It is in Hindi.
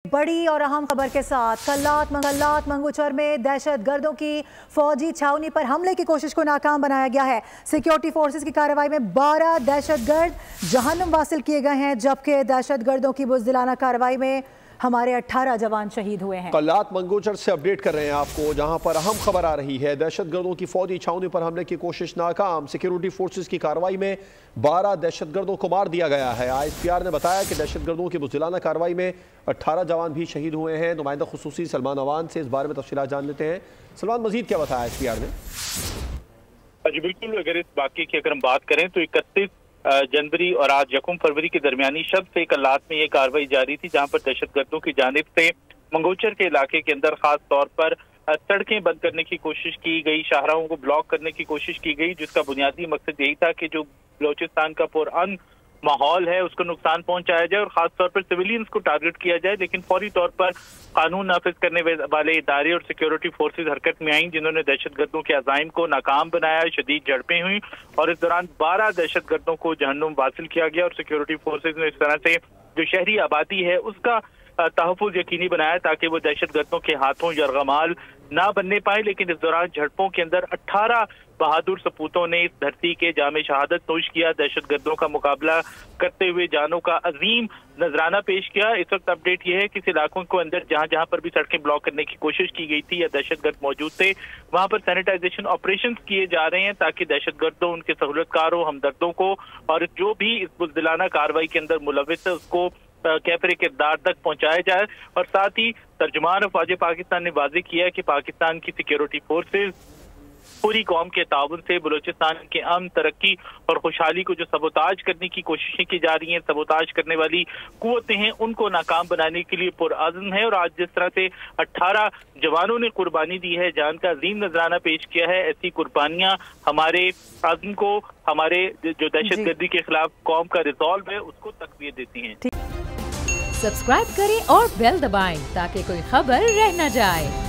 बड़ी और अहम खबर के साथ कल्लात मंगूचर में दहशत गर्दों की फौजी छावनी पर हमले की कोशिश को नाकाम बनाया गया है। सिक्योरिटी फोर्सेस की कार्रवाई में 12 दहशत गर्द जहन्नुम वासिल किए गए हैं, जबकि दहशत गर्दों की बुज़दिलाना कार्रवाई में हमारे 18 जवान शहीद हुए हैं। कल्लात मंगूचर से अपडेट कर रहे हैं आपको, जहां पर अहम खबर आ रही है। दहशत गर्दों की फौजी छावनी पर हमले की कोशिश नाकाम। सिक्योरिटी फोर्सेस की कार्रवाई में 12 दहशत गर्दों को मार दिया गया है। ISPR ने बताया कि दहशत गर्दों की बुज़दिलाना कार्रवाई में 18 जवान भी शहीद हुए हैं। नुमाइंदा खुसूसी सलमान अवान से इस बारे में तफसीलात जान लेते हैं। सलमान, मजीद क्या बताया ISPR ने? जी बिल्कुल, अगर इस वाक़े की अगर हम बात करें तो 31 जनवरी और आज 1 फरवरी के दरमियानी शब से कल्लात में ये कार्रवाई जारी थी, जहां पर दहशतगर्दों की जानिब से मंगोचर के इलाके के अंदर खास तौर पर सड़कें बंद करने की कोशिश की गई, शाहराहों को ब्लॉक करने की कोशिश की गई, जिसका बुनियादी मकसद यही था कि जो बलोचिस्तान का पुरअमन माहौल है उसको नुकसान पहुंचाया जाए और खास तौर पर सिविलियंस को टारगेट किया जाए। लेकिन फौरी तौर पर कानून नाफिज करने वाले इदारे और सिक्योरिटी फोर्सेज हरकत में आई, जिन्होंने दहशतगर्दों के अज़ाइम को नाकाम बनाया। शदीद झड़पें हुई और इस दौरान 12 दहशतगर्दों को जहन्नुम वासिल किया गया और सिक्योरिटी फोर्सेज ने इस तरह से जो शहरी आबादी है उसका तहफ़्फ़ुज़ यकीनी बनाया ताकि वो दहशतगर्दों के हाथों यरगमाल ना बनने पाए। लेकिन इस दौरान झड़पों के अंदर 18 बहादुर सपूतों ने इस धरती के जामे शहादत नोश किया, दहशतगर्दों का मुकाबला करते हुए जानों का अजीम नजराना पेश किया। इस वक्त अपडेट यह है कि इस इलाकों को अंदर जहां जहां पर भी सड़कें ब्लॉक करने की कोशिश की गई थी या दहशतगर्द मौजूद थे, वहां पर सैनिटाइजेशन ऑपरेशन किए जा रहे हैं ताकि दहशतगर्दों, उनके सहूलतकारों, हमदर्दों को और जो भी इस बुज़दिलाना कार्रवाई के अंदर मुलविस है उसको कैफरे किरदार तक पहुंचाया जाए। और साथ ही तर्जुमान फ़ौज पाकिस्तान ने वाज़ेह किया है कि पाकिस्तान की सिक्योरिटी फोर्सेज पूरी कौम के ताउन से बलोचिस्तान के अमन, तरक्की और खुशहाली को जो सबोताज करने की कोशिशें की जा रही हैं, सबोताज करने वाली कुव्वतें हैं, उनको नाकाम बनाने के लिए पुरअज़्म है। और आज जिस तरह से 18 जवानों ने कुर्बानी दी है, जान का अजीम नजराना पेश किया है, ऐसी कुर्बानियां हमारे अज़्म को, हमारे जो दहशतगर्दी के खिलाफ कौम का रिजॉल्व है उसको तक़वियत देती हैं। सब्सक्राइब करें और बेल दबाएं ताकि कोई खबर रह न जाए।